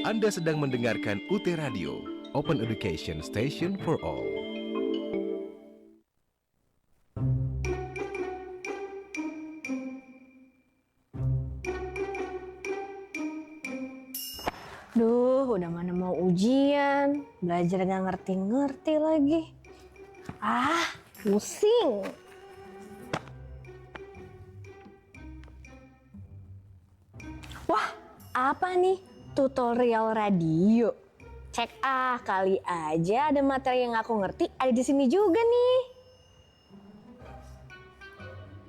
Anda sedang mendengarkan UT Radio, Open Education Station for All. Duh, udah mana mau ujian, belajar gak ngerti-ngerti lagi. Pusing. Wah, apa nih? Tutorial radio. Cek kali aja ada materi yang aku ngerti ada di sini juga nih.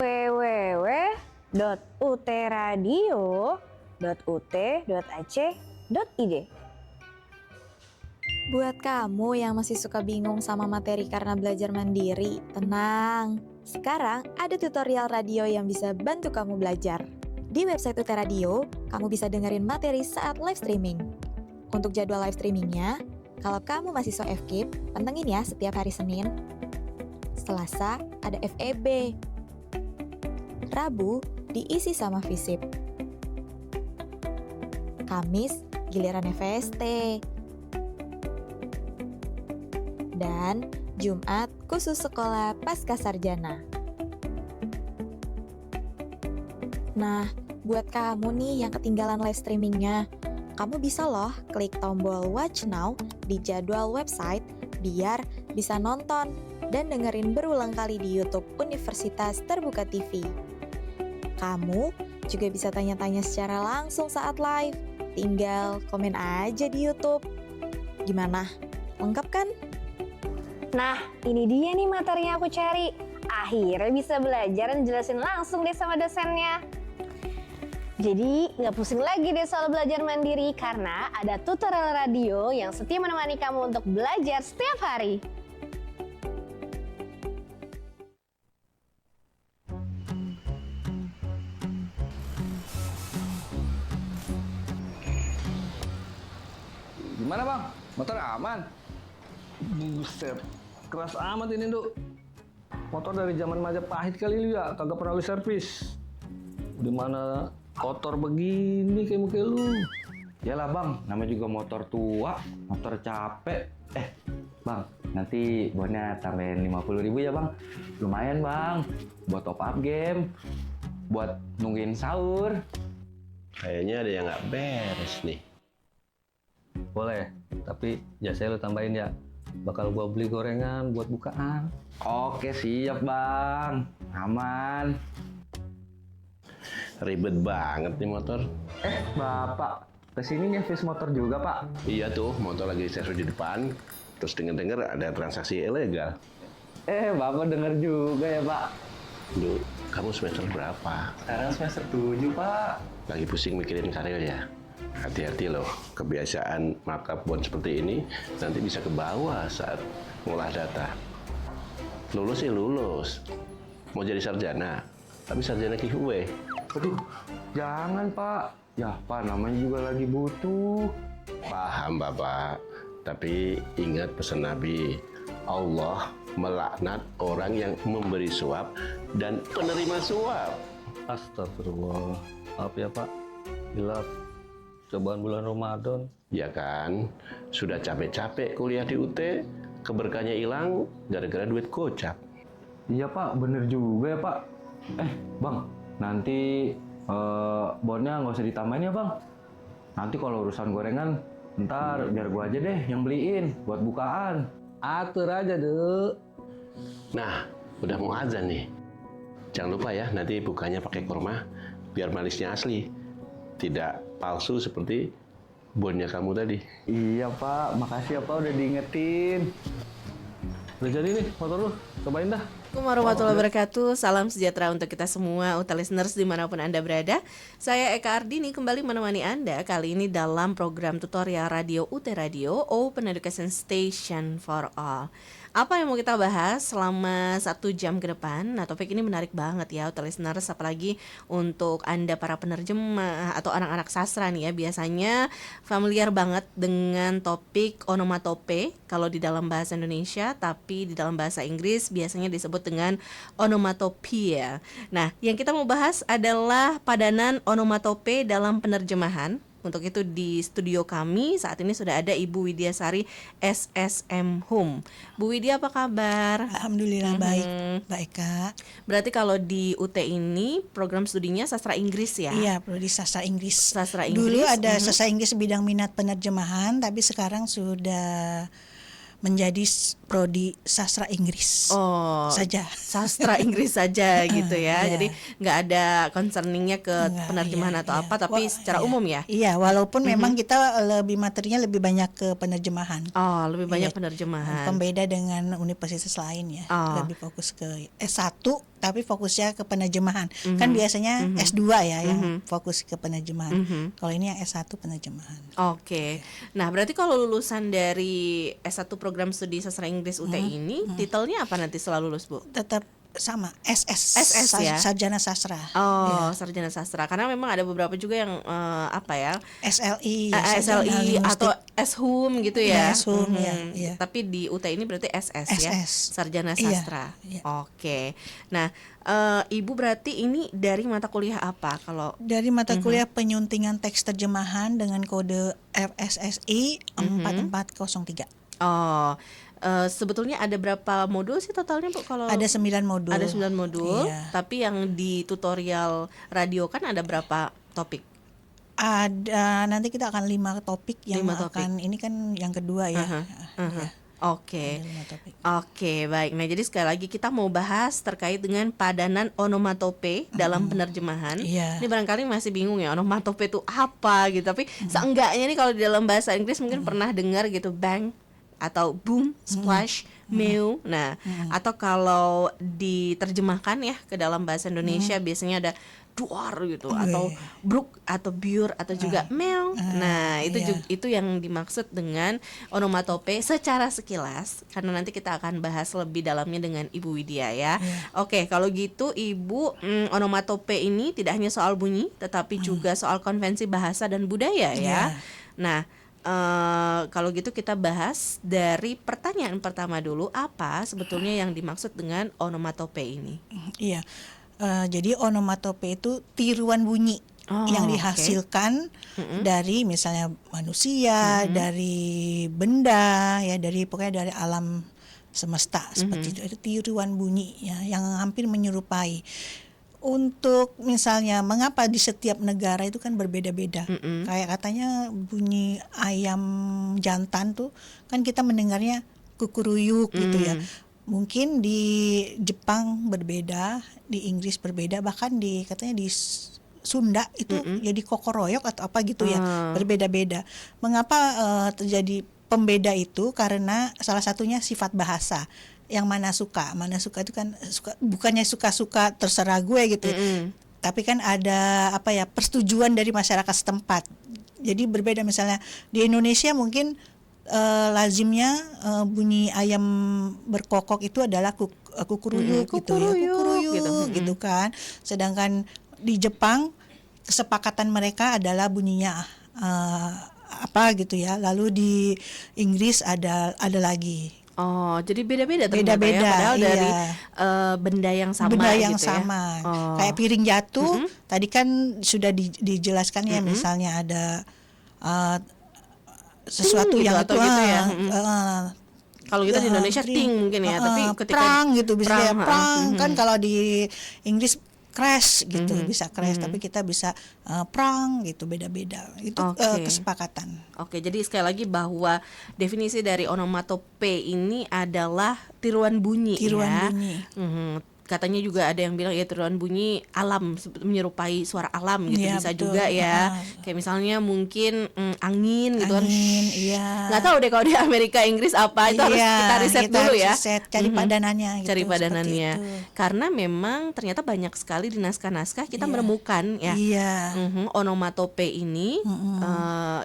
www.utradio.ut.ac.id. Buat kamu yang masih suka bingung sama materi karena belajar mandiri, tenang. Sekarang ada tutorial radio yang bisa bantu kamu belajar. Di website UT Radio, kamu bisa dengerin materi saat live streaming. Untuk jadwal live streamingnya, kalau kamu mahasiswa FKIP, pantengin ya setiap hari Senin. Selasa ada FEB. Rabu diisi sama FISIP. Kamis giliran FST. Dan Jumat khusus sekolah pasca sarjana. Nah, buat kamu nih yang ketinggalan live streamingnya, kamu bisa loh klik tombol Watch Now di jadwal website biar bisa nonton dan dengerin berulang kali di YouTube Universitas Terbuka TV. Kamu juga bisa tanya-tanya secara langsung saat live. Tinggal komen aja di YouTube. Gimana? Lengkap kan? Nah, ini dia nih materi yang aku cari. Akhirnya bisa belajar dan jelasin langsung deh sama dosennya. Jadi, nggak pusing lagi deh soal belajar mandiri karena ada tutorial radio yang setia menemani kamu untuk belajar setiap hari. Gimana bang? Motor aman? Buset, keras amat ini Duk. Motor dari zaman Majapahit kali lu ya, kagak pernah lu servis. Di mana kotor begini kayak muka lu. Yalah bang, namanya juga motor tua, motor capek. Bang, nanti bonnya tambahin 50.000 ya bang. Lumayan bang, buat top up game, buat nungguin sahur. Kayaknya ada yang nggak beres nih. Boleh, tapi jasanya lu tambahin ya. Bakal gua beli gorengan buat bukaan. Oke siap bang, aman. Ribet banget nih motor. Bapak, kesini nyervis motor juga pak? Iya tuh, motor lagi servis di depan. Terus denger-denger ada transaksi ilegal. Bapak denger juga ya pak? Duh, kamu semester berapa? Sekarang semester 7 pak. Lagi pusing mikirin karir ya? Hati-hati loh, kebiasaan markup bond seperti ini nanti bisa ke bawah saat ngolah data. Lulus sih lulus. Mau jadi sarjana, tapi sarjana QW. Aduh, jangan pak. Ya pak, namanya juga lagi butuh. Paham Bapak, tapi ingat pesan Nabi, Allah melaknat orang yang memberi suap dan penerima suap. Astagfirullah. Maaf ya pak, hilaf cobaan bulan Ramadan. Ya kan, sudah capek-capek kuliah di UT, keberkahannya hilang gara-gara duit gocap. Iya pak, bener juga ya pak. Bang, nanti bonnya nggak usah ditambahin ya bang. Nanti kalau urusan gorengan, ntar biar gua aja deh yang beliin buat bukaan. Atur aja Duk. Nah, udah mau azan nih. Jangan lupa ya, nanti bukanya pakai kurma, biar manisnya asli. Tidak palsu seperti bonnya kamu tadi. Iya pak, makasih ya pak udah diingetin. Udah jadi nih motor lu, cobain dah. Assalamualaikum warahmatullahi wabarakatuh. Salam sejahtera untuk kita semua, UT listeners dimanapun Anda berada. Saya Eka Ardini kembali menemani Anda kali ini dalam program tutorial radio UT Radio, Open Education Station for All. Apa yang mau kita bahas selama 1 jam ke depan? Nah, topik ini menarik banget ya, UT listeners, apalagi untuk Anda para penerjemah atau anak-anak sastra nih ya. Biasanya familiar banget dengan topik onomatope kalau di dalam bahasa Indonesia, tapi di dalam bahasa Inggris biasanya disebut dengan onomatopoeia. Nah, yang kita mau bahas adalah padanan onomatope dalam penerjemahan. Untuk itu di studio kami saat ini sudah ada Ibu Widyasari SSM Hum. Bu Widya, apa kabar? Alhamdulillah baik, Mbak Eka. Berarti kalau di UT ini program studinya sastra Inggris ya? Iya, prodi sastra Inggris. Sastra Inggris. Dulu ada sastra Inggris bidang minat penerjemahan, tapi sekarang sudah menjadi prodi sastra Inggris saja. Sastra Inggris saja gitu ya. Iya. Jadi nggak ada concerningnya ke Enggak, penerjemahan iya, atau iya. apa, tapi secara iya. umum ya. Iya, walaupun memang kita materinya lebih banyak ke penerjemahan. Oh, lebih banyak Iya. penerjemahan. Pembeda dengan universitas lain ya, Oh. lebih fokus ke S1 tapi fokusnya ke penerjemahan. Kan biasanya S2 ya yang fokus ke penerjemahan. Kalau ini yang S1 penerjemahan. Oke. Nah, berarti kalau lulusan dari S1 program studi sastra Inggris UT ini, titelnya apa nanti setelah lulus, Bu? Tetap sama SS, SS ya? sarjana sastra. Oh, sarjana sastra. Karena memang ada beberapa juga yang apa ya? SLI, sarjana SLI linguistik. atau SHUM gitu ya. Iya, SHUM, Mhm. ya, iya. Tapi di UT ini berarti SS ya, SS. sarjana Iya, sastra. iya. Oke. Nah, Ibu berarti ini dari mata kuliah apa kalau Dari mata kuliah penyuntingan teks terjemahan dengan kode FSSI 4403. Oh, sebetulnya ada berapa modul sih totalnya, Bu? Kalau Ada 9 modul. ada 9 modul, Iya. tapi yang di tutorial radio kan ada berapa topik? Ada, nanti kita akan 5 topik yang 5 topik. akan, ini kan yang kedua ya. Ya, Oke. ada 5 topik. Oke, baik. Nah, jadi sekali lagi kita mau bahas terkait dengan padanan onomatope dalam penerjemahan. Iya. Ini barangkali masih bingung ya, onomatope itu apa gitu. Tapi seenggaknya nih kalau di dalam bahasa Inggris mungkin pernah dengar gitu, bang atau boom, splash, mew. Nah, atau kalau diterjemahkan ya ke dalam bahasa Indonesia biasanya ada duar gitu, atau bruk atau biur atau juga meow. Nah, itu iya. itu yang dimaksud dengan onomatope secara sekilas, karena nanti kita akan bahas lebih dalamnya dengan Ibu Widya ya. Oke, kalau gitu Ibu, onomatope ini tidak hanya soal bunyi tetapi juga soal konvensi bahasa dan budaya ya. Iya. Nah, kalau gitu kita bahas dari pertanyaan pertama dulu, apa sebetulnya yang dimaksud dengan onomatope ini? Iya. Jadi onomatope itu tiruan bunyi yang dihasilkan dari misalnya manusia, dari benda ya, dari pokoknya dari alam semesta seperti itu. Itu tiruan bunyi ya yang hampir menyerupai. Untuk misalnya mengapa di setiap negara itu kan berbeda-beda. Kayak katanya bunyi ayam jantan tuh kan kita mendengarnya kukuruyuk gitu ya. Mungkin di Jepang berbeda, di Inggris berbeda, bahkan di katanya di Sunda itu jadi kokoroyok atau apa gitu ya, berbeda-beda. Mengapa terjadi pembeda itu? Karena salah satunya sifat bahasa. Yang mana suka itu kan bukannya suka-suka terserah gue gitu. Tapi kan ada apa ya, persetujuan dari masyarakat setempat. Jadi berbeda, misalnya di Indonesia mungkin lazimnya bunyi ayam berkokok itu adalah kukuruyuk gitu ya, kukuruyuk gitu kan. Sedangkan di Jepang kesepakatan mereka adalah bunyinya apa gitu ya. Lalu di Inggris ada lagi. Oh, jadi beda-beda ternyata Beda-beda, ya, padahal iya. dari benda yang sama Benda yang gitu ya. sama. Oh. Kayak piring jatuh tadi kan sudah dijelaskan ya, misalnya ada sesuatu gitu yang atau gitu ya. Kalau kita di Indonesia ting, ting mungkin ya, tapi ketika perang gitu bisa perang, ya, perang kan kalau di Inggris crash gitu, bisa crash, tapi kita bisa perang gitu, beda-beda. Itu Oke. kesepakatan. Oke, jadi sekali lagi bahwa definisi dari onomatope ini adalah tiruan bunyi Tiruan ya. bunyi. Katanya juga ada yang bilang ya tiruan bunyi alam, menyerupai suara alam gitu, Iya, bisa betul. juga ya. Kayak misalnya mungkin angin gitu kan. Angin, iya. Nggak tahu deh kalau di Amerika Inggris apa, itu harus kita riset dulu harus ya. riset, cari padanannya gitu, Cari seperti padanannya. itu. Karena memang ternyata banyak sekali di naskah-naskah kita menemukan ya. Iya. Onomatope ini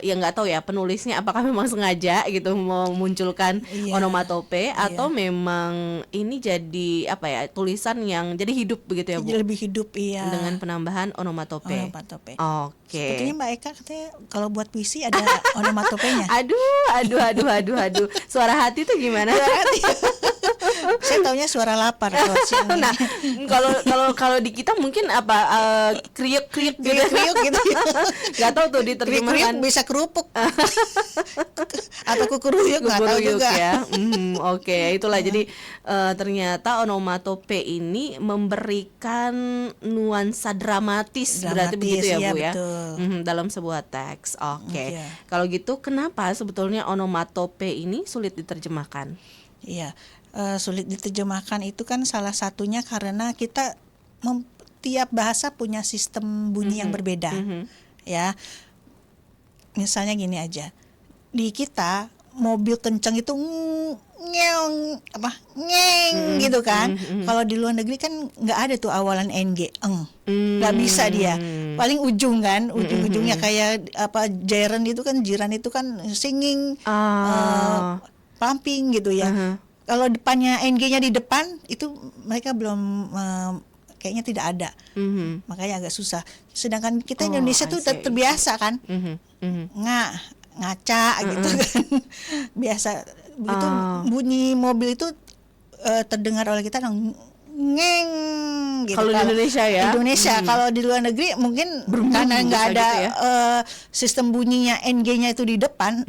ya nggak tahu ya penulisnya apakah memang sengaja gitu memunculkan Iya. onomatope atau memang ini jadi apa ya, tulisan yang jadi hidup begitu ya, Bu, Jadi lebih hidup, iya. dengan penambahan onomatope. Onomatope. Oke. Sepertinya Mbak Eka katanya kalau buat puisi ada onomatopenya. Aduh. Suara hati tuh gimana? Saya taunya suara lapar kalau siang ini. Nah, kalau di kita mungkin apa kriuk-kriuk gitu. Kriuk gitu. Gak tahu tuh Kriuk diterjemahkan bisa kerupuk. Atau kukuruyuk nggak tahu kukuruyuk juga. ya. Oke, itulah jadi ternyata onomatope ini memberikan nuansa dramatis, berarti begitu ya, iya, Bu ya. betul. Dalam sebuah teks. Oke. Iya. Kalau gitu kenapa sebetulnya onomatope ini sulit diterjemahkan? Iya, sulit diterjemahkan itu kan salah satunya karena kita tiap bahasa punya sistem bunyi yang berbeda, ya. Misalnya gini aja, di kita mobil kencang itu ngeng gitu kan. Kalau di luar negeri kan nggak ada tuh awalan ng, nggak bisa dia. Paling ujung kan, ujung-ujungnya kayak apa jiran itu kan singing, pumping gitu ya. Kalau depannya ng-nya di depan itu mereka belum kayaknya tidak ada, makanya agak susah. Sedangkan kita Indonesia tuh terbiasa kan, ngaca gitu kan, biasa begitu bunyi mobil itu terdengar oleh kita ngeng gitu. Kalau di Indonesia ya. Indonesia, kalau di luar negeri mungkin karena nggak ada gitu ya. Sistem bunyinya ng-nya itu di depan,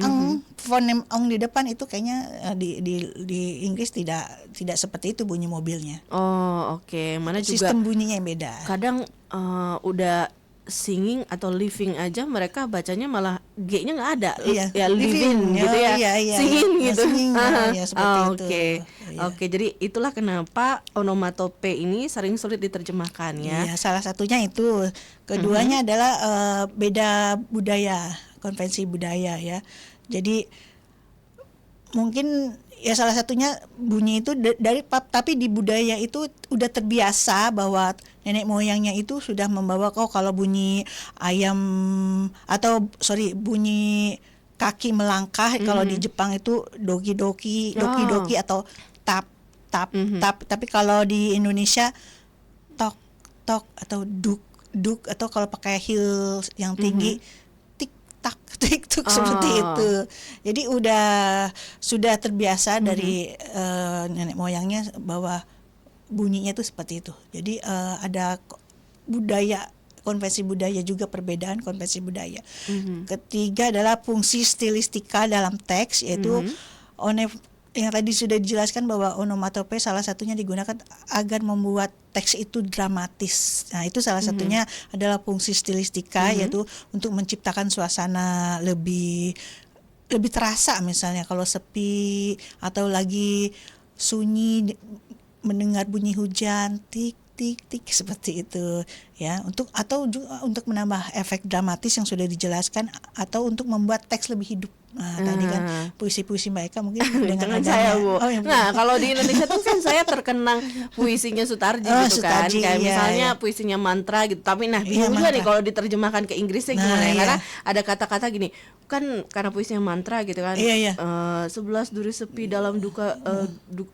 fonem ong di depan itu kayaknya di Inggris tidak seperti itu bunyi mobilnya. Oh, oke. Mana juga Sistem bunyinya yang beda. kadang udah singing atau living aja mereka bacanya malah G-nya nggak ada. Iya, Ya living gitu ya. iya, Singing iya. gitu. Singing, ya, seperti itu. Oke. Iya. Oke, jadi itulah kenapa onomatope ini sering sulit diterjemahkan ya. Iya, salah satunya itu. Keduanya adalah beda budaya, konvensi budaya ya. Jadi mungkin ya salah satunya bunyi itu tapi di budaya itu udah terbiasa bahwa nenek moyangnya itu sudah membawa kalau bunyi ayam atau bunyi kaki melangkah, kalau di Jepang itu doki doki atau tap tapi kalau di Indonesia tok tok atau duk atau kalau pakai heels yang tinggi tik tuk seperti itu. Jadi sudah terbiasa dari nenek moyangnya bahwa bunyinya itu seperti itu. Jadi ada konvensi budaya juga, perbedaan konvensi budaya. Ketiga adalah fungsi stilistika dalam teks, yaitu yang tadi sudah dijelaskan bahwa onomatope salah satunya digunakan agar membuat teks itu dramatis. Nah, itu salah satunya adalah fungsi stilistika, yaitu untuk menciptakan suasana lebih terasa. Misalnya kalau sepi atau lagi sunyi mendengar bunyi hujan tik tik tik seperti itu ya, untuk menambah efek dramatis yang sudah dijelaskan atau untuk membuat teks lebih hidup. Nah, tadi kan puisi-puisi mereka mungkin dengan Jangan saya, Bu. yang Nah, kalau di Indonesia tuh kan saya terkenang puisinya Sutarji gitu kan. Sutarji, Kayak iya, misalnya iya. puisinya mantra gitu. Tapi Iya, bingung juga nih mantra. kalau diterjemahkan ke Inggrisnya Nah, gimana ya? iya. Karena ada kata-kata gini, kan karena puisinya mantra gitu kan. Iya, iya. 11 duri sepi dalam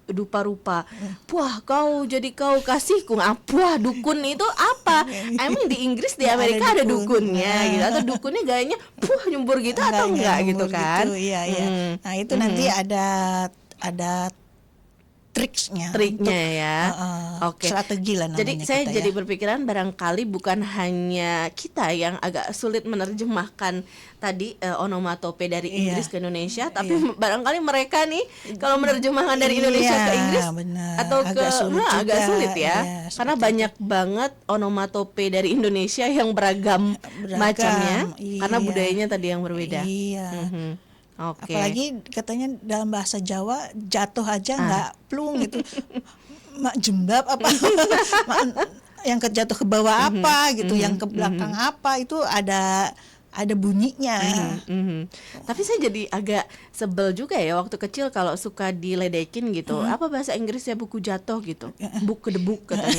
dupa rupa. Puah kau jadi kau kasihku. Puah dukun itu apa? Emang di Inggris, di Nggak Amerika ada ada dukun. dukunnya gitu, atau dukunnya gayanya puah nyembur gitu atau enggak gitu nyambung kan? iya, iya. Nah, itu nanti ada triknya Ya. Oke. strategi lah namanya. Jadi saya kita jadi ya. berpikiran barangkali bukan hanya kita yang agak sulit menerjemahkan tadi onomatope dari Iya. Inggris ke Indonesia, tapi barangkali mereka nih kalau menerjemahkan dari Indonesia ke Inggris benar. atau agak sulit agak juga, sulit ya, iya, karena seperti banyak banget onomatope dari Indonesia yang beragam macamnya, karena iya. budayanya tadi yang berbeda. Iya. Oke. Apalagi katanya dalam bahasa Jawa jatuh aja nggak plung gitu. Mak jembab apa yang jatuh ke bawah apa gitu, yang ke belakang apa itu ada bunyinya. Tapi saya jadi agak sebel juga ya waktu kecil kalau suka diledekin gitu. Apa bahasa Inggrisnya buku jatuh gitu? Buk kedebuk katanya.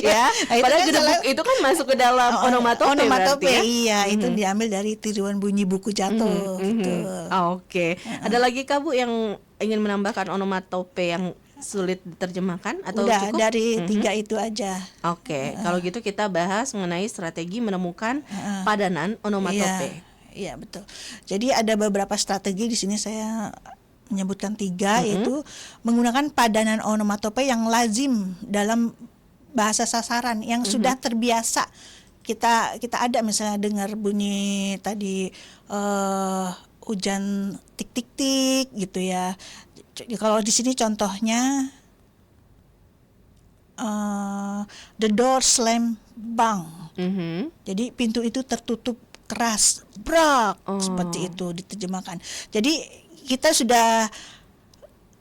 Ya, Nah, itu padahal kan kedebuk salah- itu kan masuk ke dalam onomatope berarti ya. iya, itu diambil dari tiruan bunyi buku jatuh gitu. Oke. Ada lagi Kak Bu yang ingin menambahkan onomatope yang sulit diterjemahkan atau Udah cukup? dari 3 itu aja. Oke, kalau gitu kita bahas mengenai strategi menemukan padanan onomatope. Iya, betul. Jadi ada beberapa strategi di sini saya menyebutkan 3 yaitu menggunakan padanan onomatope yang lazim dalam bahasa sasaran yang sudah terbiasa. Kita ada misalnya dengar bunyi tadi hujan tik tik tik gitu ya. Kalau di sini contohnya the door slam bang. Jadi pintu itu tertutup keras, brak, seperti itu diterjemahkan. Jadi kita sudah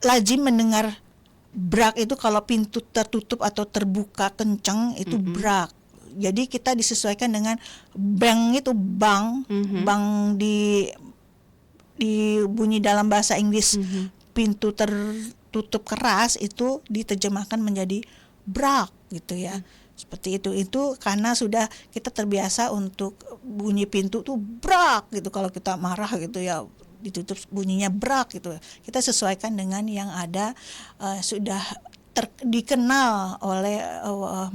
lazim mendengar brak itu kalau pintu tertutup atau terbuka kencang itu brak. Jadi kita disesuaikan dengan bang itu bang, bang di bunyi dalam bahasa Inggris pintu tertutup keras itu diterjemahkan menjadi brak gitu ya. Seperti itu karena sudah kita terbiasa untuk bunyi pintu tuh brak gitu, kalau kita marah gitu ya ditutup bunyinya brak gitu. Kita sesuaikan dengan yang ada sudah dikenal oleh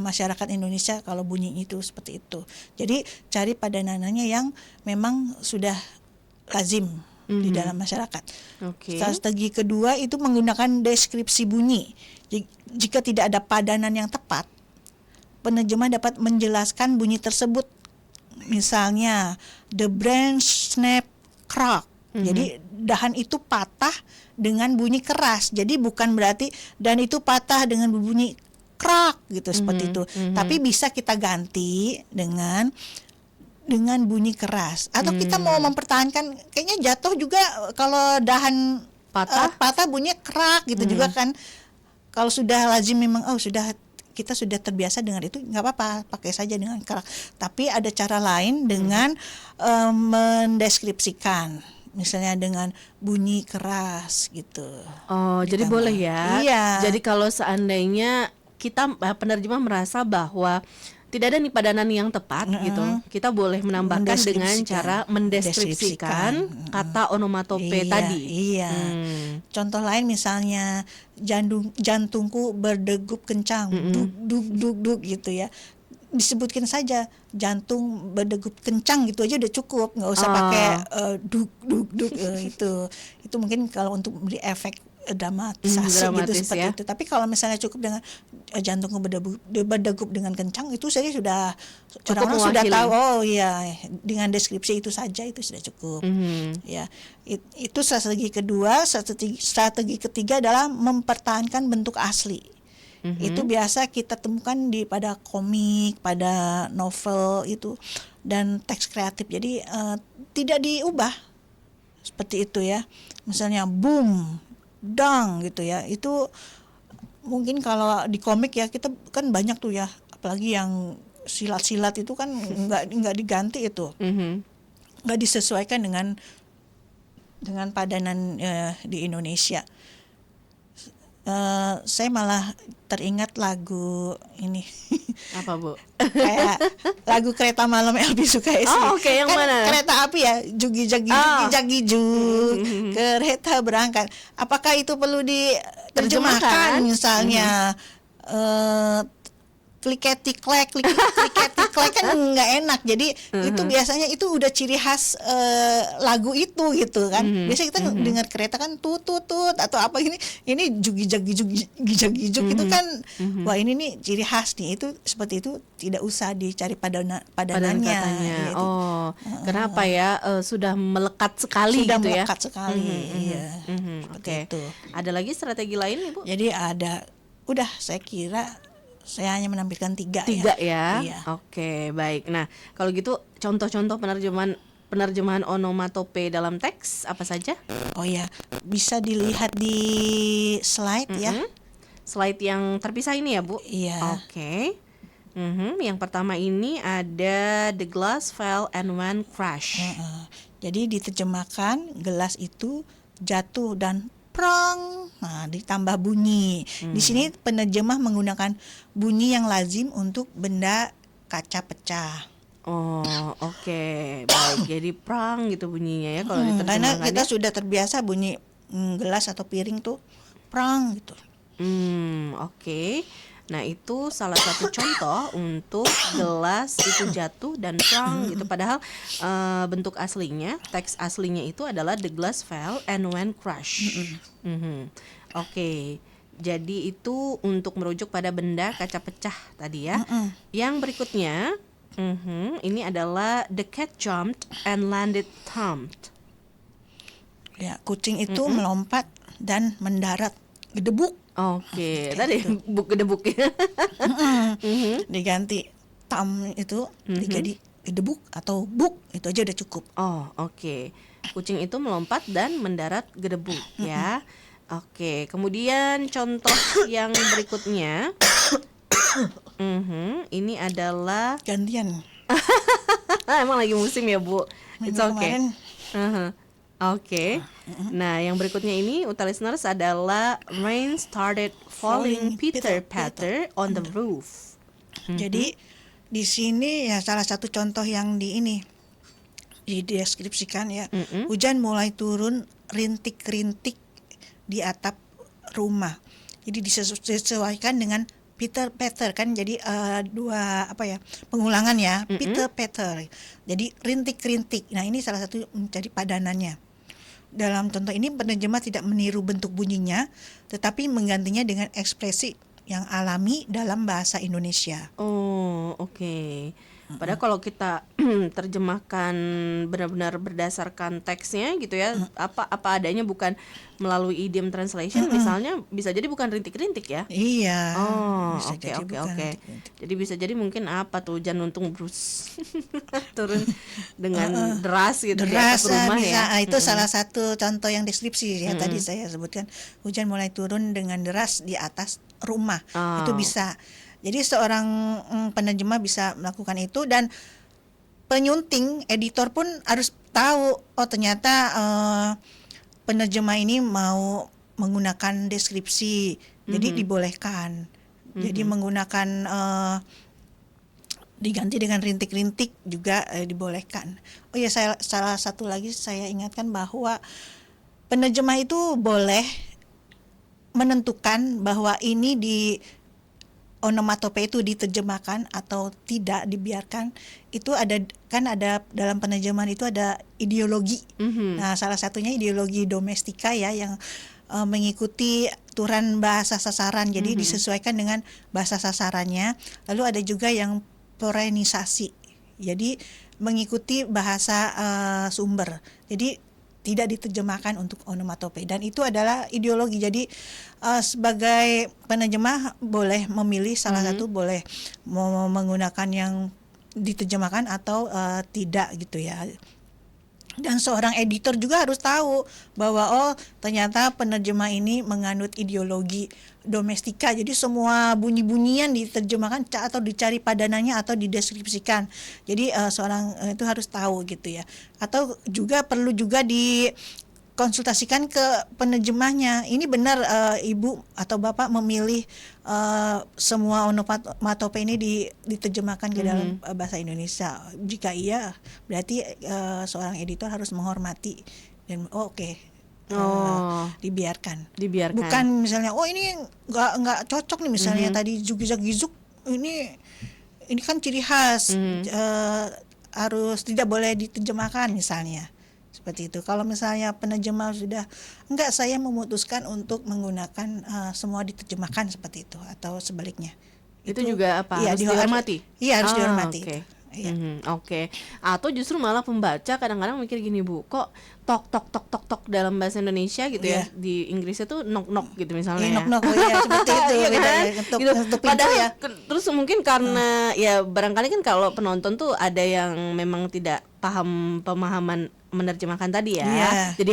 masyarakat Indonesia kalau bunyi itu seperti itu. Jadi cari padanannya yang memang sudah lazim di dalam masyarakat. Strategi kedua itu menggunakan deskripsi bunyi. Jika tidak ada padanan yang tepat, penerjemah dapat menjelaskan bunyi tersebut. Misalnya, the branch snap crack. Jadi dahan itu patah dengan bunyi keras. Jadi bukan berarti dan itu patah dengan bunyi crack gitu seperti itu. Tapi bisa kita ganti dengan bunyi keras. Atau kita mau mempertahankan, kayaknya jatuh juga kalau dahan patah bunyinya crack gitu juga kan. Kalau sudah lazim memang kita sudah terbiasa dengan itu, nggak apa-apa, pakai saja dengan kerak. Tapi ada cara lain dengan mendeskripsikan, misalnya dengan bunyi keras gitu. Jadi boleh ya. Iya. Jadi kalau seandainya kita penerjemah merasa bahwa tidak ada nih padanan yang tepat gitu, kita boleh menambahkan dengan cara mendeskripsikan kata onomatope tadi. Iya. Contoh lain misalnya jantungku berdegup kencang, duk duk duk duk gitu ya. Disebutkan saja jantung berdegup kencang gitu aja udah cukup, nggak usah pakai duk duk duk itu mungkin kalau untuk beri efek dramatisasi gitu seperti itu. Tapi kalau misalnya cukup dengan jantungku berdegup dengan kencang, itu saya sudah orang-orang sudah tahu. Oh iya, dengan deskripsi itu saja itu sudah cukup. Ya, itu strategi kedua. Strategi ketiga adalah mempertahankan bentuk asli. Itu biasa kita temukan pada komik, pada novel itu dan teks kreatif. Jadi tidak diubah seperti itu ya. Misalnya boom, dang gitu ya. Itu mungkin kalau di komik ya kita kan banyak tuh ya, apalagi yang silat-silat itu kan nggak diganti itu, nggak disesuaikan dengan padanan di Indonesia. Saya malah teringat lagu ini. Apa Bu? Kayak lagu Kereta Malam Elvi Sukaesih. Yang kan mana? Kereta api ya, jugi jagi jagi jug, kereta berangkat. Apakah itu perlu diterjemahkan misalnya kliketi klek kan nggak enak. Jadi itu biasanya itu udah ciri khas lagu itu gitu kan. Biasanya kita dengar kereta kan tut atau apa ini jugi jagi juk itu kan wah ini nih ciri khas nih. Itu seperti itu tidak usah dicari padanannya. Katanya. Kenapa ya? Sudah melekat sekali sudah gitu ya. melekat sekali. Iya. Oke. Itu. Ada lagi strategi lain Ibu? Jadi udah saya kira saya hanya menampilkan 3 ya. Iya. Oke, baik. Nah, kalau gitu contoh-contoh penerjemahan onomatope dalam teks apa saja? Oh ya, bisa dilihat di slide ya. Slide yang terpisah ini ya, Bu? Iya. Oke. Yang pertama ini ada the glass fell and went crash. Jadi diterjemahkan gelas itu jatuh dan prong. Nah, ditambah bunyi. Di sini penerjemah menggunakan bunyi yang lazim untuk benda kaca pecah. Oke. Baik. Jadi prang gitu bunyinya ya kalau diterjemahkan. Karena kita sudah terbiasa bunyi gelas atau piring tuh prang gitu. Oke. Nah, itu salah satu contoh untuk gelas itu jatuh dan plong gitu. Padahal bentuk aslinya, teks aslinya itu adalah the glass fell and went crash. Oke. Jadi itu untuk merujuk pada benda kaca pecah tadi ya. Yang berikutnya, ini adalah the cat jumped and landed thumped. Ya, kucing itu melompat dan mendarat gedebuk. Oke, tadi gedebuk ya. Diganti tam itu diganti gedebuk atau buk, itu aja udah cukup. Oh, oke. Kucing itu melompat dan mendarat gedebuk ya. Oke, kemudian contoh yang berikutnya. Ini adalah Gantian. emang lagi musim ya, Bu. It's Minggu okay. kemarin. Oke. Nah, yang berikutnya ini listeners adalah rain started falling Falling pitter pitter-patter patter on the roof. Jadi di sini ya salah satu contoh yang dideskripsikan ya. Hujan mulai turun rintik-rintik di atap rumah. Jadi disesuaikan dengan Peter Patter kan, jadi dua pengulangan ya, Peter Patter. Jadi rintik-rintik. Nah, ini salah satu menjadi padanannya. Dalam contoh ini penerjemah tidak meniru bentuk bunyinya, tetapi menggantinya dengan ekspresi yang alami dalam bahasa Indonesia. Oh, oke. Padahal kalau kita terjemahkan benar-benar berdasarkan teksnya gitu ya, apa adanya, bukan melalui idiom translation, misalnya bisa jadi bukan rintik-rintik ya. Iya. Oh, bisa oke jadi oke bukan oke. rintik-rintik. Jadi bisa jadi mungkin apa tuh, hujan untung brus turun dengan deras gitu di atas Deras rumah bisa. ya. Itu salah satu contoh yang deskripsi ya, tadi saya sebutkan, hujan mulai turun dengan deras di atas rumah. Itu bisa. Jadi seorang penerjemah bisa melakukan itu, dan penyunting, editor pun harus tahu, oh ternyata penerjemah ini mau menggunakan deskripsi, jadi dibolehkan. Jadi menggunakan diganti dengan rintik-rintik juga dibolehkan. Oh ya, salah satu lagi saya ingatkan bahwa penerjemah itu boleh menentukan bahwa ini di onomatope itu diterjemahkan atau tidak, dibiarkan. Itu ada dalam penerjemahan itu ada ideologi. Nah, salah satunya ideologi domestika ya, yang mengikuti aturan bahasa sasaran. Jadi disesuaikan dengan bahasa sasarannya. Lalu ada juga yang forenisasi. Jadi mengikuti bahasa sumber. Jadi tidak diterjemahkan untuk onomatope, dan itu adalah ideologi. Jadi sebagai penerjemah boleh memilih salah satu, boleh mau menggunakan yang diterjemahkan atau tidak gitu ya. Dan seorang editor juga harus tahu bahwa oh ternyata penerjemah ini menganut ideologi domestika. Jadi semua bunyi-bunyian diterjemahkan atau dicari padanannya atau dideskripsikan. Jadi seorang itu harus tahu gitu ya. Atau juga perlu juga dikonsultasikan ke penerjemahnya. Ini benar ibu atau bapak memilih semua onomatope ini diterjemahkan ke dalam bahasa Indonesia. Jika iya, berarti seorang editor harus menghormati dan dibiarkan. Bukan misalnya ini nggak cocok nih, misalnya tadi zugizag-gizuk, ini kan ciri khas, harus tidak boleh diterjemahkan misalnya. Seperti itu. Kalau misalnya penerjemah sudah enggak, saya memutuskan untuk menggunakan semua diterjemahkan, seperti itu, atau sebaliknya. Itu juga apa? Iya, harus dihormati. Iya, harus dihormati. Oke. Iya. Oke. Atau justru malah pembaca kadang-kadang mikir gini, Bu, kok tok tok tok tok tok dalam bahasa Indonesia gitu ya, di Inggrisnya tuh knock knock gitu misalnya. Knock knock, ya seperti itu. Iya kan? Gitu. Untuk pintu Padahal ya. terus mungkin karena ya barangkali kan kalau penonton tuh ada yang memang tidak paham pemahaman menerjemahkan tadi ya. Iya. Jadi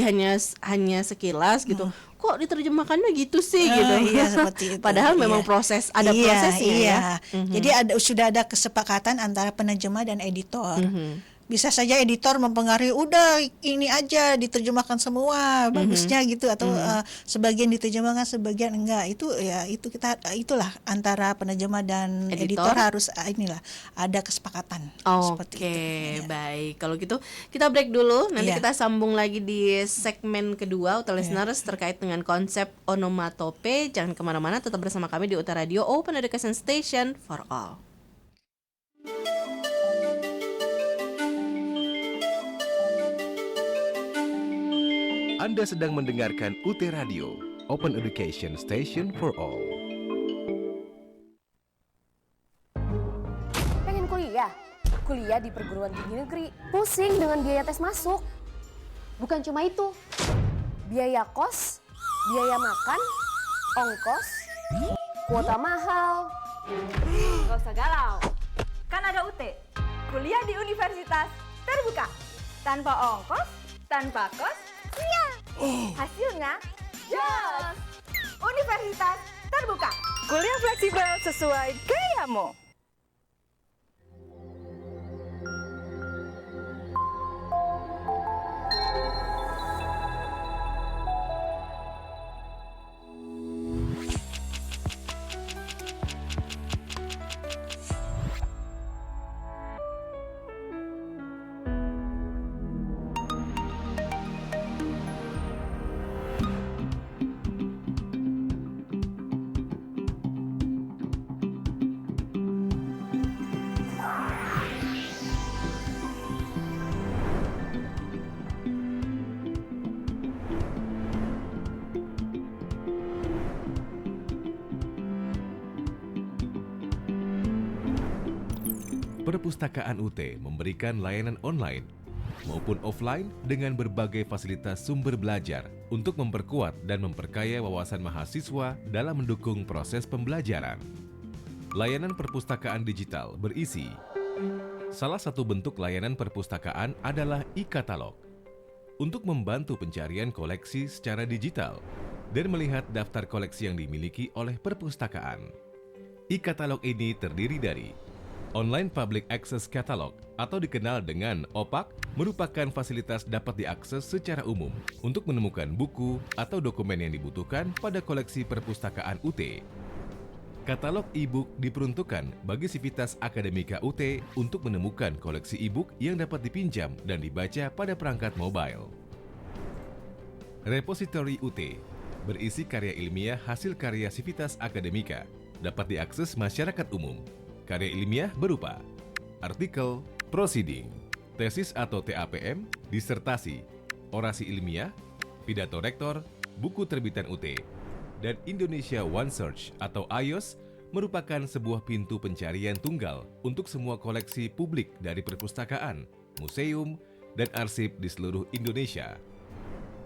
hanya sekilas gitu. Kok diterjemahkannya gitu sih gitu. Iya, seperti itu. Padahal memang Iya. ada prosesnya iya. ya. Jadi sudah ada kesepakatan antara penerjemah dan editor. bisa saja editor mempengaruhi, udah ini aja diterjemahkan semua bagusnya gitu, atau sebagian diterjemahkan sebagian enggak. Itu kita itulah antara penerjemah dan editor harus inilah ada kesepakatan seperti itu. Oke, baik. Kalau gitu kita break dulu, nanti kita sambung lagi di segmen kedua listeners terkait dengan konsep onomatope. Jangan kemana-mana, tetap bersama kami di UT Radio, Open Education Station for All. Anda sedang mendengarkan UT Radio, Open Education Station for All. Pengen kuliah? Kuliah di perguruan tinggi negeri. Pusing dengan biaya tes masuk. Bukan cuma itu. Biaya kos, biaya makan, ongkos, kuota mahal. Gak usah galau. Kan ada UT. Kuliah di universitas terbuka. Tanpa ongkos, tanpa kos, hasilnya jos. Universitas terbuka. Kuliah fleksibel sesuai gayamu. Perpustakaan UT memberikan layanan online maupun offline dengan berbagai fasilitas sumber belajar untuk memperkuat dan memperkaya wawasan mahasiswa dalam mendukung proses pembelajaran. Layanan perpustakaan digital berisi: salah satu bentuk layanan perpustakaan adalah e-katalog untuk membantu pencarian koleksi secara digital dan melihat daftar koleksi yang dimiliki oleh perpustakaan. E-katalog ini terdiri dari Online Public Access Catalog atau dikenal dengan OPAC, merupakan fasilitas dapat diakses secara umum untuk menemukan buku atau dokumen yang dibutuhkan pada koleksi perpustakaan UT. Katalog e-book diperuntukkan bagi sivitas akademika UT untuk menemukan koleksi e-book yang dapat dipinjam dan dibaca pada perangkat mobile. Repository UT berisi karya ilmiah hasil karya sivitas akademika, dapat diakses masyarakat umum. Karya ilmiah berupa artikel, proceeding, tesis atau TAPM, disertasi, orasi ilmiah, pidato rektor, buku terbitan UT, dan Indonesia One Search atau iOS merupakan sebuah pintu pencarian tunggal untuk semua koleksi publik dari perpustakaan, museum, dan arsip di seluruh Indonesia.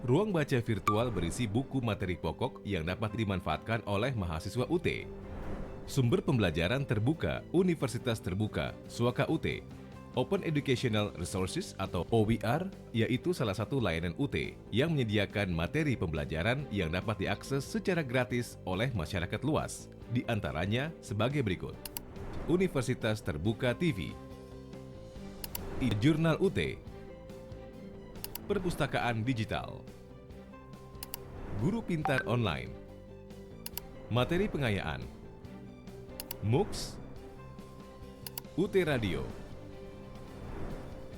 Ruang baca virtual berisi buku materi pokok yang dapat dimanfaatkan oleh mahasiswa UT. Sumber pembelajaran terbuka Universitas Terbuka Suaka UT, Open Educational Resources atau OER, yaitu salah satu layanan UT yang menyediakan materi pembelajaran yang dapat diakses secara gratis oleh masyarakat luas, di antaranya sebagai berikut: Universitas Terbuka TV, e-Jurnal UT, Perpustakaan Digital, Guru Pintar Online, materi pengayaan, MOOCs, UT Radio,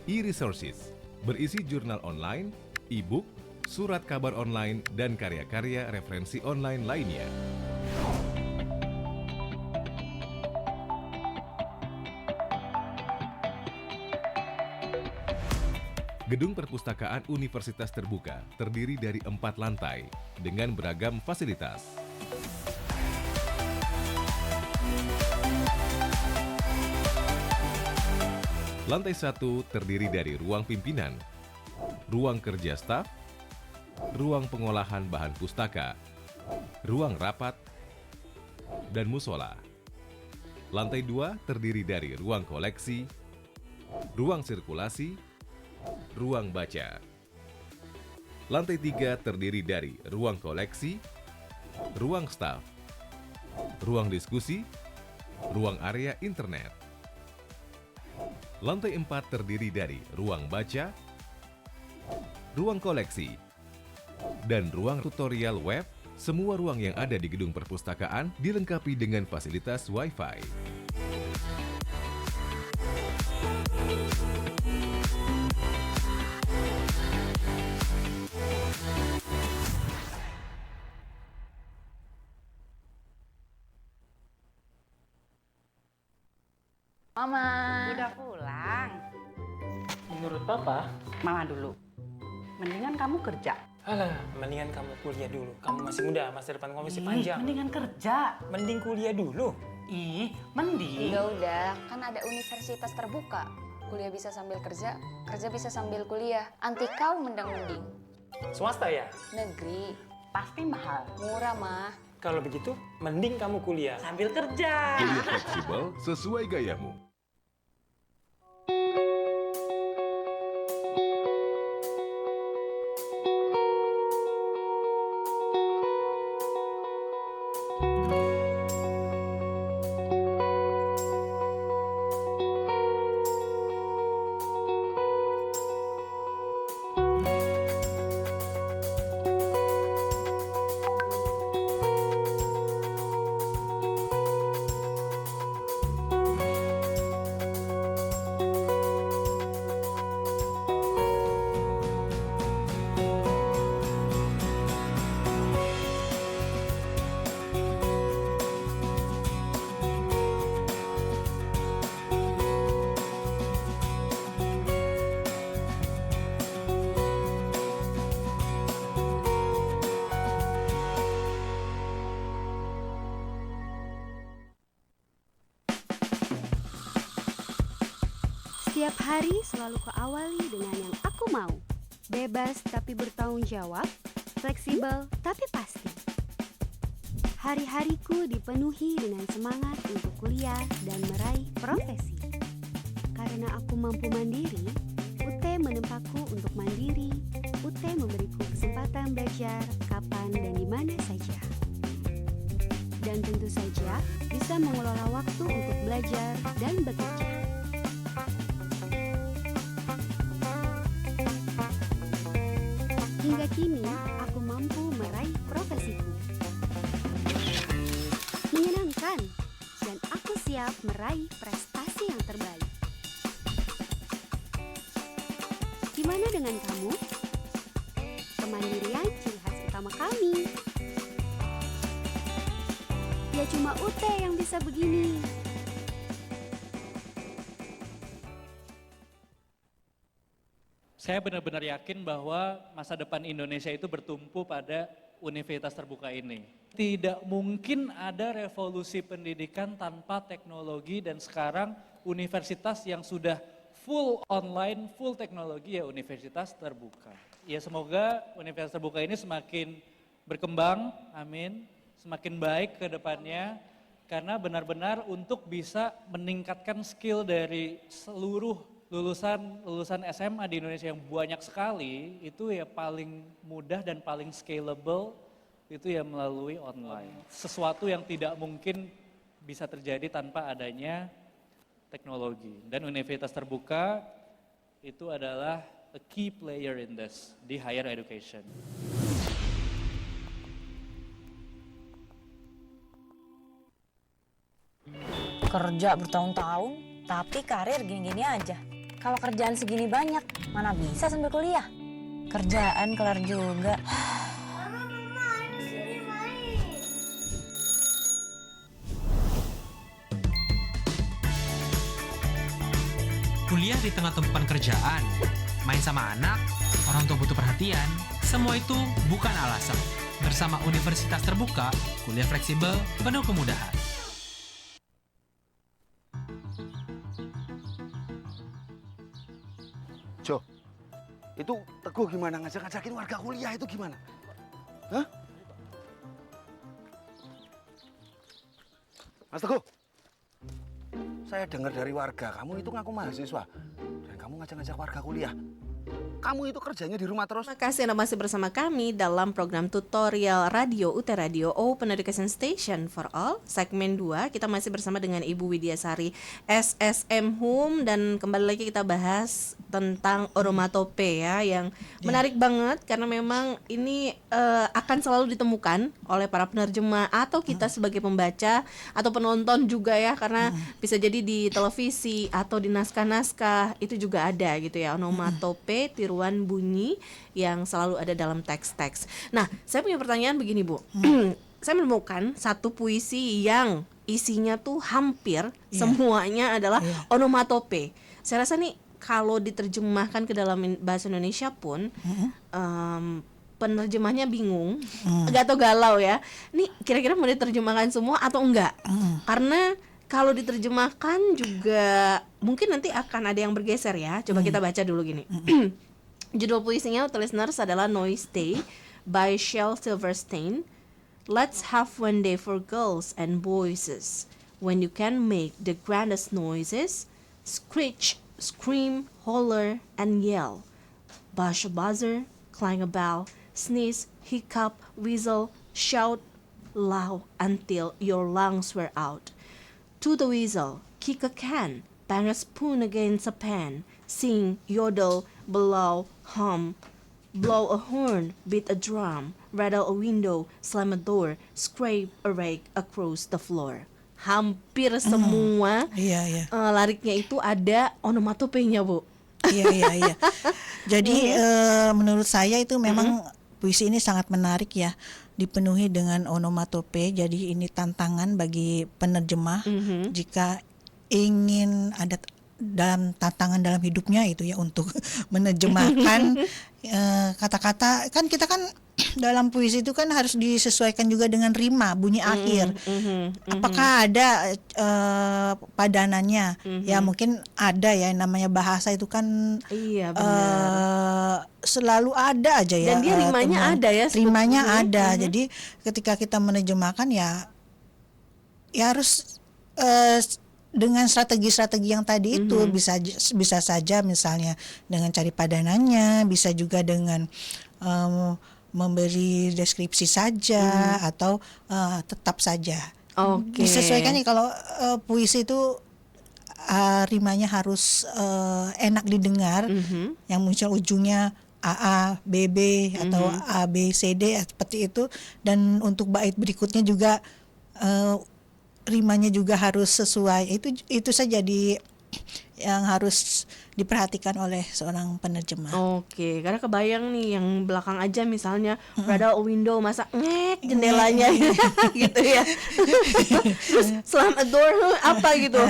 e-resources, berisi jurnal online, e-book, surat kabar online, dan karya-karya referensi online lainnya. Gedung Perpustakaan Universitas Terbuka terdiri dari 4 lantai dengan beragam fasilitas. Lantai 1 terdiri dari ruang pimpinan, ruang kerja staf, ruang pengolahan bahan pustaka, ruang rapat, dan musola. Lantai 2 terdiri dari ruang koleksi, ruang sirkulasi, ruang baca. Lantai 3 terdiri dari ruang koleksi, ruang staf, ruang diskusi, ruang area internet. Lantai 4 terdiri dari ruang baca, ruang koleksi, dan ruang tutorial web. Semua ruang yang ada di gedung perpustakaan dilengkapi dengan fasilitas Wi-Fi. Mama. Udah pulang. Menurut Papa, Mama dulu. Mendingan kamu kerja. alah, mendingan kamu kuliah dulu. Kamu masih muda, masa depan kamu masih panjang. Mendingan kerja. Mending kuliah dulu. Mending. Udah, kan ada universitas terbuka. Kuliah bisa sambil kerja, kerja bisa sambil kuliah. Anti kau mendang-mending. Swasta ya? Negeri. Pasti mahal. Murah, mah. Kalau begitu, mending kamu kuliah. Sambil kerja. Kuliah fleksibel sesuai gayamu. Setiap hari selalu kuawali dengan yang aku mau. Bebas tapi bertanggung jawab, fleksibel tapi pasti. Hari-hariku dipenuhi dengan semangat untuk kuliah dan meraih profesi. Karena aku mampu mandiri, UT menempaku untuk mandiri. UT memberiku kesempatan belajar kapan dan di mana saja. Dan tentu saja bisa mengelola waktu untuk belajar dan bekerja. Hingga kini, aku mampu meraih profesiku. Menyenangkan, dan aku siap meraih prestasi yang terbaik. Gimana dengan kamu? Kemandirian ciri khas utama kami. Ya cuma UT yang bisa begini. Saya benar-benar yakin bahwa masa depan Indonesia itu bertumpu pada universitas terbuka ini. Tidak mungkin ada revolusi pendidikan tanpa teknologi dan sekarang universitas yang sudah full online, full teknologi ya universitas terbuka. Ya semoga universitas terbuka ini semakin berkembang, amin, semakin baik ke depannya karena benar-benar untuk bisa meningkatkan skill dari seluruh lulusan SMA di Indonesia yang banyak sekali, itu ya paling mudah dan paling scalable itu ya melalui online. Sesuatu yang tidak mungkin bisa terjadi tanpa adanya teknologi. Dan universitas terbuka itu adalah a key player in this, di higher education. Kerja bertahun-tahun, tapi karir gini-gini aja. Kalau kerjaan segini banyak, mana bisa sambil kuliah? Kerjaan kelar juga. Kuliah di tengah tumpukan kerjaan, main sama anak, orang tua butuh perhatian, semua itu bukan alasan. Bersama Universitas Terbuka, kuliah fleksibel, penuh kemudahan. Jo, itu Teguh gimana ngajak-ngajakin warga kuliah itu gimana? Hah? Mas Teguh, saya dengar dari warga kamu itu ngaku mahasiswa dan kamu ngajak-ngajak warga kuliah. kamu itu kerjanya di rumah terus. Terima kasih Anda masih bersama kami dalam program tutorial radio UT Radio Open Education Station for All. Segmen 2 kita masih bersama dengan Ibu Widyasari SSM Hum, dan kembali lagi kita bahas tentang onomatope ya, yang menarik banget karena memang ini akan selalu ditemukan oleh para penerjemah atau kita sebagai pembaca atau penonton juga ya, karena bisa jadi di televisi atau di naskah-naskah itu juga ada gitu ya, onomatope, tiruan bunyi yang selalu ada dalam teks-teks. Nah, saya punya pertanyaan begini Bu. Saya menemukan satu puisi yang isinya tuh hampir semuanya adalah onomatope. Saya rasa nih kalau diterjemahkan ke dalam bahasa Indonesia pun penerjemahnya bingung, agak galau ya. Ini kira-kira mau diterjemahkan semua atau enggak? Karena kalau diterjemahkan juga mungkin nanti akan ada yang bergeser ya. Coba kita baca dulu gini. Judul puisinya listeners adalah Noise Day by Shel Silverstein. Let's have one day for girls and voices, when you can make the grandest noises, screech, scream, holler, and yell. Bash a buzzer, clang a bell, sneeze, hiccup, whistle, shout loud until your lungs wear out. To the whistle, kick a can, bang a spoon against a pan, sing, yodel, blow, hum, blow a horn, beat a drum, rattle a window, slam a door, scrape a rake across the floor. Hampir semua liriknya itu ada onomatopenya Bu. Iya. Jadi menurut saya itu memang puisi ini sangat menarik ya, dipenuhi dengan onomatope. Jadi ini tantangan bagi penerjemah jika ingin ada dalam tantangan dalam hidupnya itu ya untuk menerjemahkan kata-kata. Kan kita kan dalam puisi itu kan harus disesuaikan juga dengan rima, bunyi akhir. Apakah ada padanannya? Ya mungkin ada ya, namanya bahasa itu kan selalu ada aja ya. Dan dia rimanya ada ya. Rimanya ada. Jadi ketika kita menerjemahkan ya harus dengan strategi-strategi yang tadi itu bisa saja misalnya dengan cari padanannya, bisa juga dengan memberi deskripsi saja atau tetap saja. Disesuaikan nih kalau puisi itu rimanya harus enak didengar, yang muncul ujungnya AA, BB atau ABCD seperti itu, dan untuk bait berikutnya juga rimanya juga harus sesuai. Itu saja yang harus diperhatikan oleh seorang penerjemah. Karena kebayang nih yang belakang aja misalnya ada window, masa ngek jendelanya gitu ya. Terus slam a door apa gitu.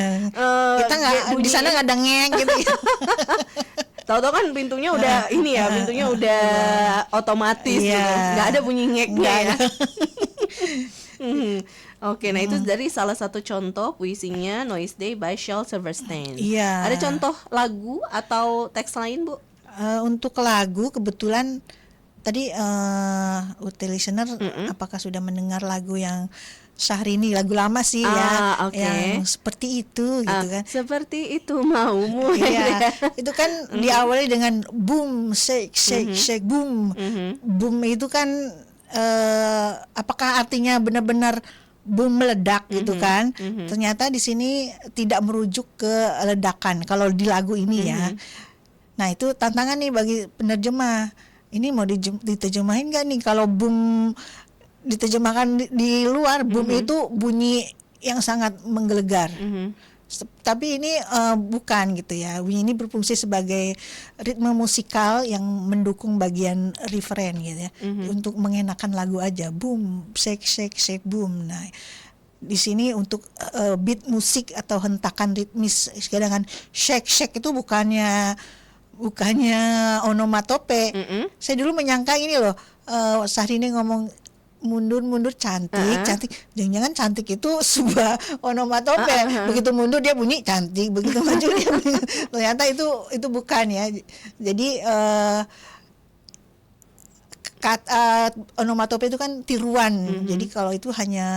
Kita nggak di sana nggak ada ngek gitu. Tahu-tahu kan pintunya udah pintunya udah otomatis gitu. Nggak ada bunyi ngeknya ya. Nah itu dari salah satu contoh puisinya Noise Day by Shel Silverstein. Ada contoh lagu atau teks lain Bu? Untuk lagu kebetulan tadi UT listener apakah sudah mendengar lagu yang Syahrini, lagu lama sih yang seperti itu gitu kan. Seperti itu maumu. Itu kan diawali dengan boom, shake, shake, shake, boom. Boom itu kan apakah artinya benar-benar boom meledak gitu kan? Ternyata di sini tidak merujuk ke ledakan kalau di lagu ini ya. Nah itu tantangan nih bagi penerjemah. Ini mau diterjemahin nggak nih? Kalau boom diterjemahkan di luar, boom itu bunyi yang sangat menggelegar. Tapi ini bukan gitu ya. Bunyi ini berfungsi sebagai ritme musikal yang mendukung bagian referen gitu ya. Untuk mengenakan lagu aja. Boom, shake, shake, shake, boom. Nah, di sini untuk beat musik atau hentakan ritmis, sedangkan shake, shake itu bukannya onomatope. Saya dulu menyangka ini loh, Syahrini ngomong mundur cantik, cantik. Jangan-jangan cantik itu sebuah onomatope. Begitu mundur dia bunyi cantik, begitu maju dia bunyi. Ternyata itu bukan ya. Jadi onomatope itu kan tiruan. Jadi kalau itu hanya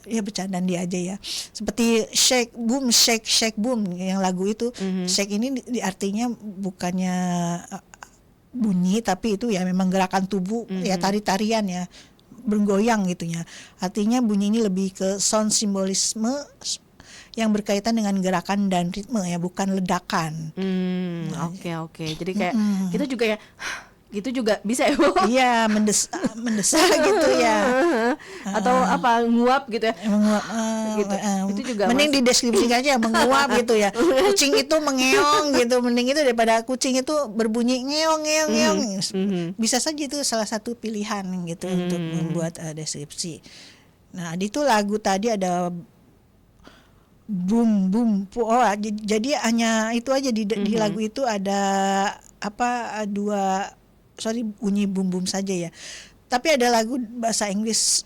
ya bercandaan dia aja ya. Seperti shake boom, shake boom yang lagu itu. Shake ini artinya bukannya bunyi, tapi itu ya memang gerakan tubuh, ya tari-tarian ya, bergoyang gitu ya. Artinya bunyi ini lebih ke sound simbolisme yang berkaitan dengan gerakan dan ritme ya, bukan ledakan. Oke. Jadi kayak kita juga ya gitu juga bisa ya, Bu? Iya, mendesak gitu ya. Atau apa, nguap gitu ya. Menguap, gitu. Itu juga mending dideskripsikan aja menguap gitu ya. Kucing itu mengeong gitu, mending itu daripada kucing itu berbunyi ngeong. Bisa saja itu salah satu pilihan gitu untuk membuat deskripsi. Nah, di itu lagu tadi ada boom. Oh, jadi hanya itu aja di lagu itu ada bunyi boom saja ya. Tapi ada lagu bahasa Inggris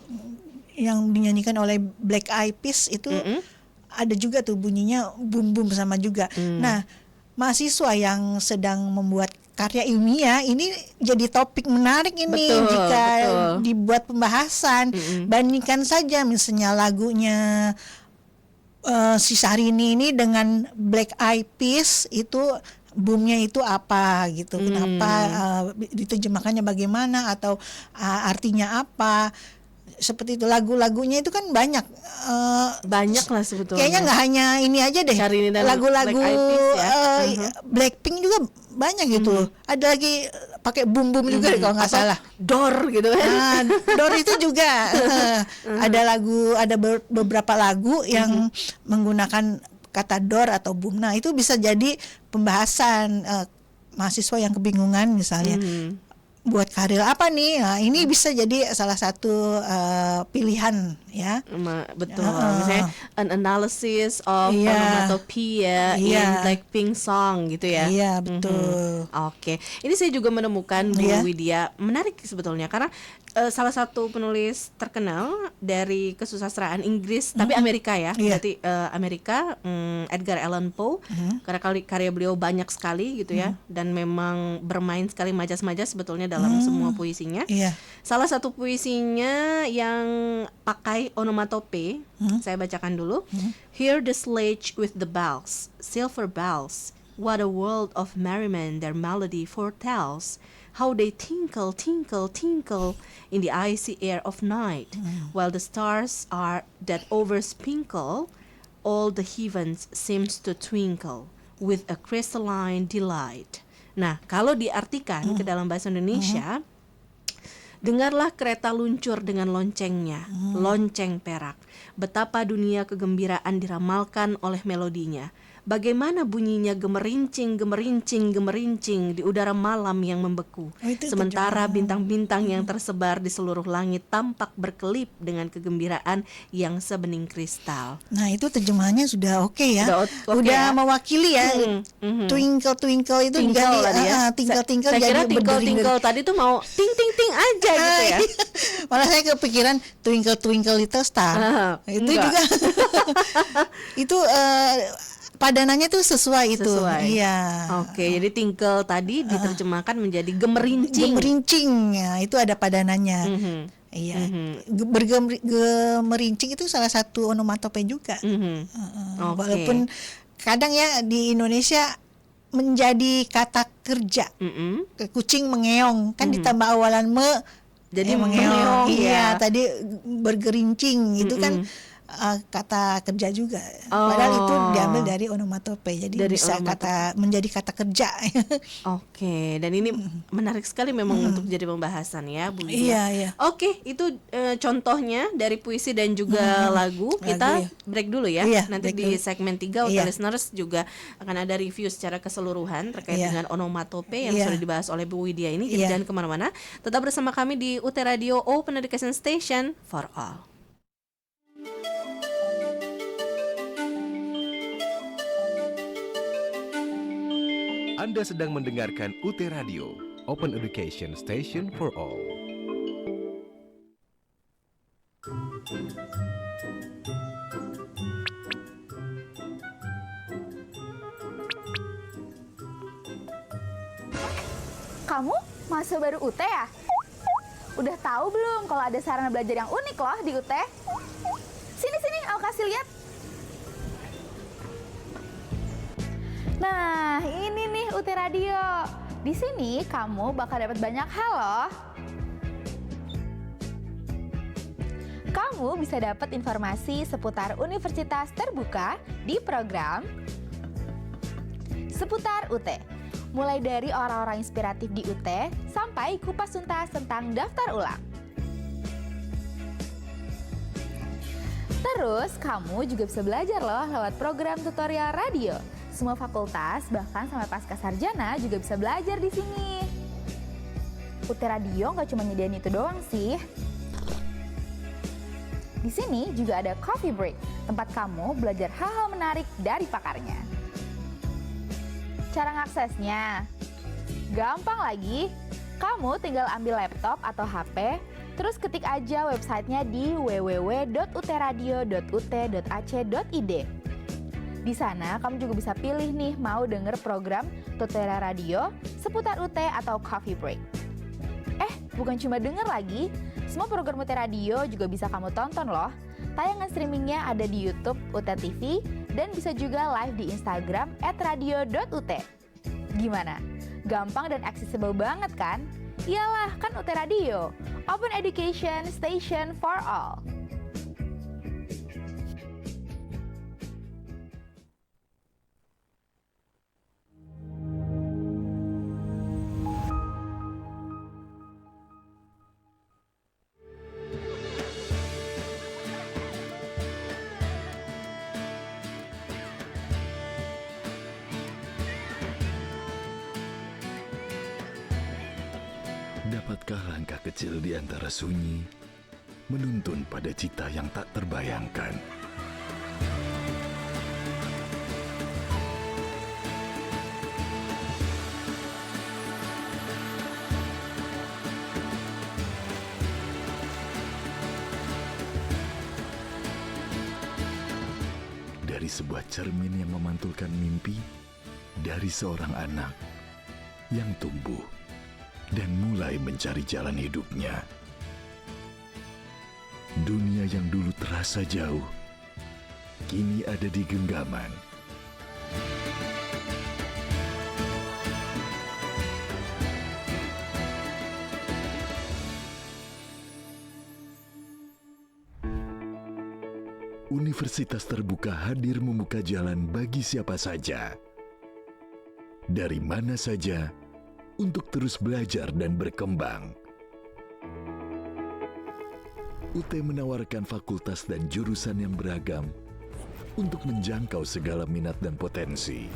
yang dinyanyikan oleh Black Eyed Peas itu ada juga tuh bunyinya boom sama juga. Nah, mahasiswa yang sedang membuat karya ilmiah ini jadi topik menarik ini jika dibuat pembahasan. Bandingkan saja misalnya lagunya si Syahrini ini dengan Black Eyed Peas, itu boomnya itu apa gitu, kenapa diterjemahkannya bagaimana atau artinya apa, seperti itu. Lagunya itu kan banyak lah sebetulnya. Kayaknya nggak hanya ini aja deh, lagu-lagu Blackpink juga banyak gitu. Ada lagi pakai boom juga deh, kalau nggak salah. Door gitu kan. Door itu juga ada beberapa lagu yang menggunakan kata door atau boom. Nah, itu bisa jadi pembahasan mahasiswa yang kebingungan misalnya. Buat karir apa nih? Nah, ini bisa jadi salah satu pilihan ya. Betul. Misalnya an analysis of onomatopoeia in Blackpink song gitu ya. Iya, betul. Oke. Ini saya juga menemukan Bu Widya menarik sebetulnya, karena salah satu penulis terkenal dari kesusastraan Inggris tapi Amerika ya. Berarti Amerika, Edgar Allan Poe. Karena karya beliau banyak sekali gitu ya, dan memang bermain sekali majas-majas sebetulnya dalam semua puisinya. Salah satu puisinya yang pakai onomatope, saya bacakan dulu. Hear the sledge with the bells, silver bells. What a world of merriment their melody foretells. How they tinkle, tinkle, tinkle in the icy air of night, while the stars are that oversprinkle, all the heavens seems to twinkle with a crystalline delight. Nah, kalau diartikan ke dalam bahasa Indonesia, dengarlah kereta luncur dengan loncengnya, lonceng perak. Betapa dunia kegembiraan diramalkan oleh melodinya. Bagaimana bunyinya gemerincing, gemerincing, gemerincing di udara malam yang membeku. Sementara bintang-bintang yang tersebar di seluruh langit tampak berkelip dengan kegembiraan yang sebening kristal. Nah, itu terjemahannya sudah oke ya. Udah mewakili ya. Twinkle twinkle itu diganti tinkle tinkle. Saya kira tinkle tinkle tadi tuh mau ting ting ting aja gitu ya. Malah saya kepikiran twinkle twinkle little star. Itu juga itu padanannya tuh sesuai itu. Iya. Oke, jadi tinkle tadi diterjemahkan menjadi gemerincing. Gemerincing, ya, itu ada padanannya. Iya. Gemerincing itu salah satu onomatope juga. Walaupun kadang ya di Indonesia menjadi kata kerja. Kucing mengeong, kan ditambah awalan jadi mengeong. Iya, tadi bergerincing itu kan kata kerja juga. Padahal itu diambil dari onomatope. Jadi dari bisa menjadi kata kerja. Oke, dan ini menarik sekali memang untuk jadi pembahasan ya, Bu Widya. Iya. Oke, itu contohnya dari puisi dan juga lagu. Kita break dulu ya. Nanti di segmen 3 listeners juga akan ada review secara keseluruhan terkait dengan onomatope yang sudah dibahas oleh Bu Widya ini. Jadi jangan kemana-mana. Tetap bersama kami di UT Radio Open Education Station for All. Anda sedang mendengarkan UT Radio, Open Education Station for All. Kamu mahasiswa baru UT ya? Udah tahu belum kalau ada sarana belajar yang unik loh di UT? Sini, aku kasih lihat. Nah, ini nih UT Radio. Di sini kamu bakal dapat banyak hal loh. Kamu bisa dapat informasi seputar universitas terbuka di program Seputar UT. Mulai dari orang-orang inspiratif di UT sampai kupas tuntas tentang daftar ulang. Terus kamu juga bisa belajar loh lewat program tutorial radio. Semua fakultas bahkan sampai pasca sarjana juga bisa belajar di sini. UT Radio nggak cuma nyediain itu doang sih. Di sini juga ada coffee break, tempat kamu belajar hal-hal menarik dari pakarnya. Cara ngaksesnya gampang lagi. Kamu tinggal ambil laptop atau HP, terus ketik aja websitenya di www.utradio.ut.ac.id. Di sana kamu juga bisa pilih nih mau denger program tutorial radio seputar UT atau coffee break. Bukan cuma denger lagi, semua program UT Radio juga bisa kamu tonton loh. Tayangan streamingnya ada di YouTube UT TV dan bisa juga live di Instagram @radio.ut. Gimana? Gampang dan accessible banget kan? Iyalah, kan UT Radio, Open Education Station for All. Dapatkah langkah kecil di antara sunyi menuntun pada cita yang tak terbayangkan? Dari sebuah cermin yang memantulkan mimpi dari seorang anak yang tumbuh dan mulai mencari jalan hidupnya. Dunia yang dulu terasa jauh, kini ada di genggaman. Universitas Terbuka hadir membuka jalan bagi siapa saja, dari mana saja, untuk terus belajar dan berkembang. UT menawarkan fakultas dan jurusan yang beragam untuk menjangkau segala minat dan potensi.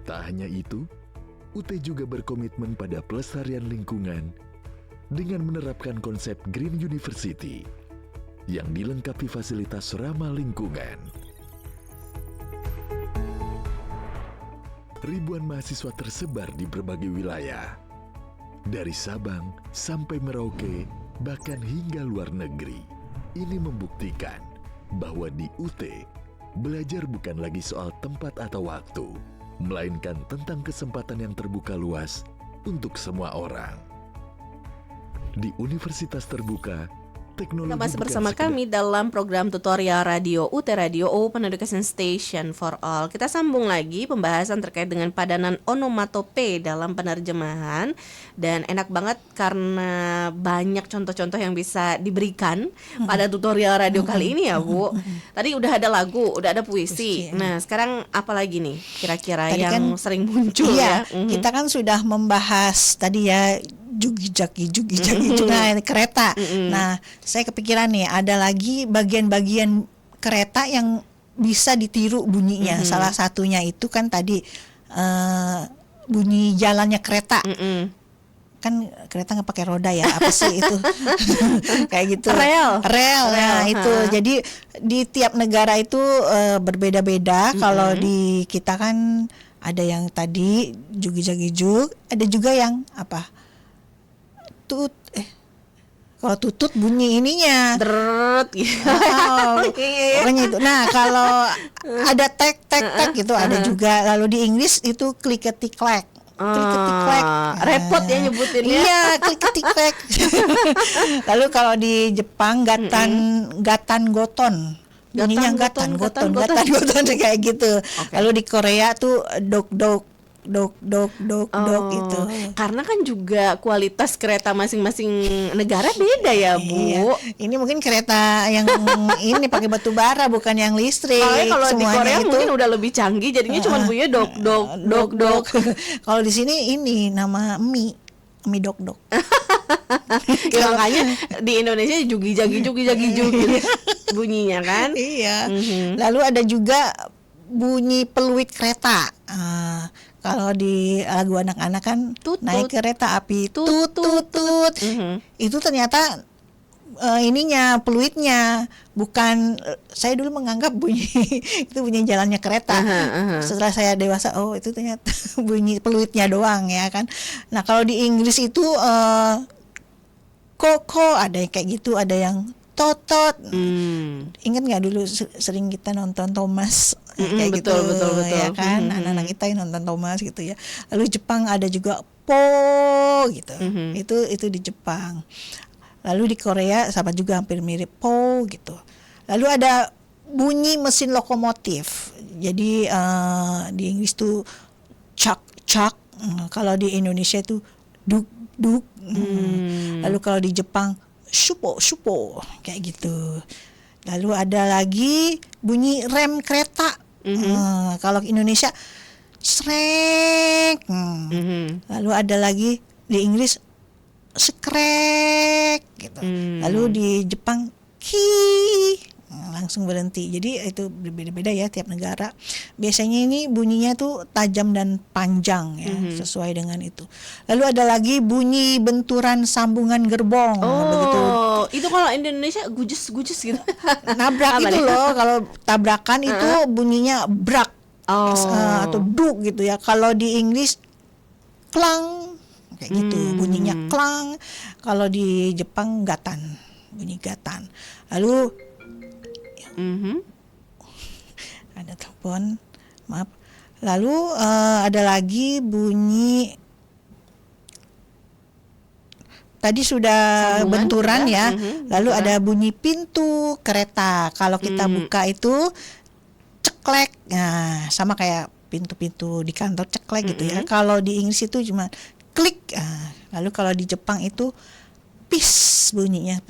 Tak hanya itu, UT juga berkomitmen pada pelestarian lingkungan dengan menerapkan konsep Green University yang dilengkapi fasilitas ramah lingkungan. Ribuan mahasiswa tersebar di berbagai wilayah, dari Sabang sampai Merauke, bahkan hingga luar negeri. Ini membuktikan bahwa di UT, belajar bukan lagi soal tempat atau waktu, melainkan tentang kesempatan yang terbuka luas untuk semua orang. Di Universitas Terbuka, teknologi masih bersama kami dalam program tutorial radio UT Radio Open Education Station for All. Kita sambung lagi pembahasan terkait dengan padanan onomatope dalam penerjemahan. Dan enak banget karena banyak contoh-contoh yang bisa diberikan pada tutorial radio kali ini ya Bu. Tadi udah ada lagu, udah ada puisi. Nah sekarang apa lagi nih kira-kira Tadi yang sering muncul ya? Kita kan sudah membahas tadi ya jugi-jagi, nah ini kereta. Nah, saya kepikiran nih ada lagi bagian-bagian kereta yang bisa ditiru bunyinya. Salah satunya itu kan tadi bunyi jalannya kereta. Kan kereta nggak pakai roda ya, apa sih itu? Kayak gitu. Rel. Nah, itu. Jadi di tiap negara itu berbeda-beda. Kalau di kita kan ada yang tadi jugi-jagi-jug, ada juga yang apa? Kalau tutut bunyi ininya deret pokoknya itu. Nah kalau ada tek gitu ada juga. Lalu di Inggris itu clickety clack. klik-ketik-klek. Repot ya nyebutinnya. Iya, klik-ketik-klek. Lalu kalau di Jepang gatan goton. Bunyinya gatan goton kayak gitu. Lalu di Korea tuh dok gitu. Karena kan juga kualitas kereta masing-masing negara beda ya, Bu. Iya. Ini mungkin kereta yang ini pakai batu bara bukan yang listrik. Kalau di Korea itu, mungkin udah lebih canggih jadinya cuma bunyinya dok. Kalau di sini ini nama mie dok. Ya, makanya di Indonesia jugi-jagi bunyinya kan. Iya. Lalu ada juga bunyi peluit kereta. Kalau di lagu anak-anak kan naik kereta api tut. Itu ternyata ininya peluitnya, bukan. Saya dulu menganggap bunyi itu bunyi jalannya kereta. Setelah saya dewasa, oh itu ternyata bunyi peluitnya doang ya kan. Nah kalau di Inggris itu koko ada yang kayak gitu, ada yang totot. Ingat nggak dulu sering kita nonton Thomas kayak betul, gitu betul. ya kan, anak-anak kita yang nonton Thomas gitu ya. Lalu Jepang ada juga po gitu. Itu di Jepang. Lalu di Korea sama juga hampir mirip po gitu. Lalu ada bunyi mesin lokomotif. Jadi di Inggris tuh cak. Kalau di Indonesia itu duk. Lalu kalau di Jepang shupo kayak gitu. Lalu ada lagi bunyi rem kereta. Kalau Indonesia srek. Lalu ada lagi di Inggris sekrek gitu. Lalu di Jepang ki, langsung berhenti. Jadi itu berbeda-beda ya tiap negara. Biasanya ini bunyinya tuh tajam dan panjang ya, sesuai dengan itu. Lalu ada lagi bunyi benturan sambungan gerbong. Begitu. Itu kalau Indonesia gujes gitu. Nabrak itu loh. Kalau tabrakan itu bunyinya brak atau duk gitu ya. Kalau di Inggris klang kayak gitu, bunyinya klang. Kalau di Jepang gatan, bunyi gatan. Lalu ada telepon, maaf. Lalu ada lagi bunyi, tadi sudah sambungan, benturan ya. Lalu ada bunyi pintu kereta. Kalau kita buka itu ceklek. Nah, sama kayak pintu-pintu di kantor ceklek gitu ya. Kalau di Inggris itu cuma klik. Lalu kalau di Jepang itu pis bunyinya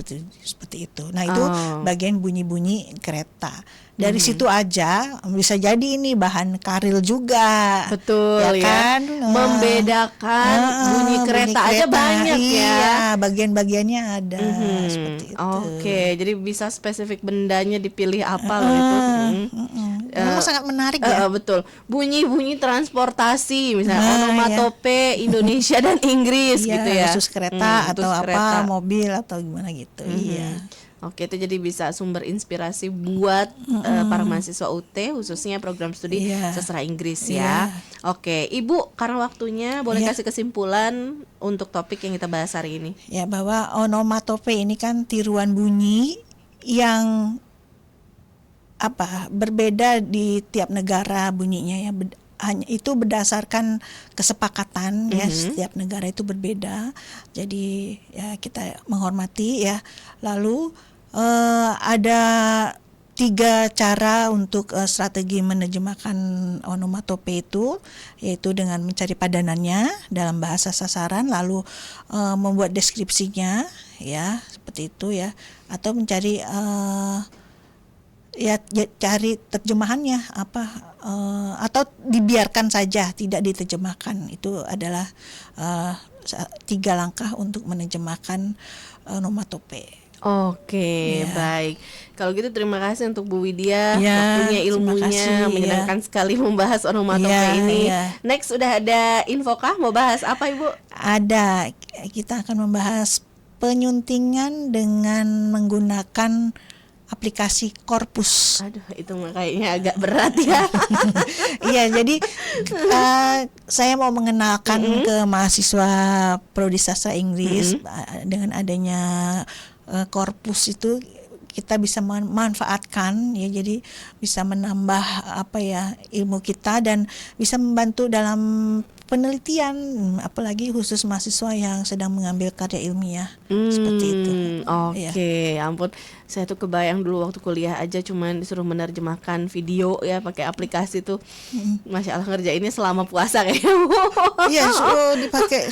seperti itu. Nah itu bagian bunyi-bunyi kereta. Dari situ aja bisa jadi ini bahan karil juga. Betul ya kan? Membedakan bunyi kereta aja banyak ya. Iya, bagian-bagiannya ada seperti itu. Oke, jadi bisa spesifik bendanya dipilih apa loh itu. Memang sangat menarik ya. Betul. Bunyi-bunyi transportasi misalnya onomatope Indonesia dan Inggris gitu ya. Khusus kereta atau apa, mobil atau gimana gitu. Iya. Oke, itu jadi bisa sumber inspirasi buat para mahasiswa UT khususnya program studi sastra Inggris ya. Oke, Ibu, karena waktunya boleh kasih kesimpulan untuk topik yang kita bahas hari ini. Ya, bahwa onomatope ini kan tiruan bunyi yang berbeda di tiap negara bunyinya ya. Hanya itu berdasarkan kesepakatan ya, setiap negara itu berbeda. Jadi ya kita menghormati ya. Lalu ada 3 cara untuk strategi menerjemahkan onomatope itu, yaitu dengan mencari padanannya dalam bahasa sasaran, lalu membuat deskripsinya ya seperti itu ya, atau mencari cari terjemahannya atau dibiarkan saja tidak diterjemahkan. Itu adalah 3 langkah untuk menerjemahkan onomatope. Oke, baik. Kalau gitu terima kasih untuk Bu Widya, waktunya, ilmunya, menyenangkan sekali membahas onomatope ini. Next udah ada infokah? Mau bahas apa Ibu? Ada. Kita akan membahas penyuntingan dengan menggunakan aplikasi Corpus. Aduh, itu kayaknya agak berat ya. Iya, jadi saya mau mengenalkan ke mahasiswa Prodi Sastra Inggris dengan adanya Corpus itu kita bisa memanfaatkan ya, jadi bisa menambah ilmu kita dan bisa membantu dalam penelitian, apalagi khusus mahasiswa yang sedang mengambil karya ilmiah seperti itu. Oke, ampun. Saya tuh kebayang dulu waktu kuliah aja cuman disuruh menerjemahkan video ya pakai aplikasi tuh. Masya Allah ngerjainnya selama puasa kayaknya. Iya,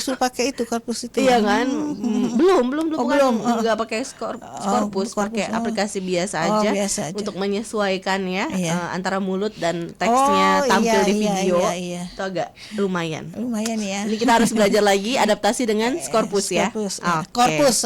suruh pakai itu korpus itu. Iya kan? Belum belum. Enggak pakai korpus, pakai aplikasi biasa aja, untuk menyesuaikan ya antara mulut dan teksnya tampil di video. Itu agak lumayan ya. Ini kita harus belajar lagi adaptasi dengan Scorpus ya. Korpus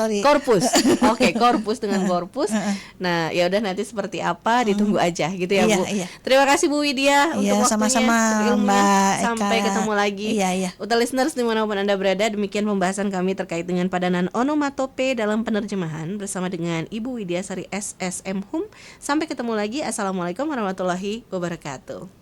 dengan korpus. Nah, ya udah nanti seperti apa ditunggu aja gitu ya, Bu. Terima kasih Bu Widya untuk waktunya, sama-sama Mbak Eka. Sampai ketemu lagi. Listeners dimanapun Anda berada, demikian pembahasan kami terkait dengan padanan onomatope dalam penerjemahan bersama dengan Ibu Widya Sari SSM Hum. Sampai ketemu lagi. Assalamualaikum warahmatullahi wabarakatuh.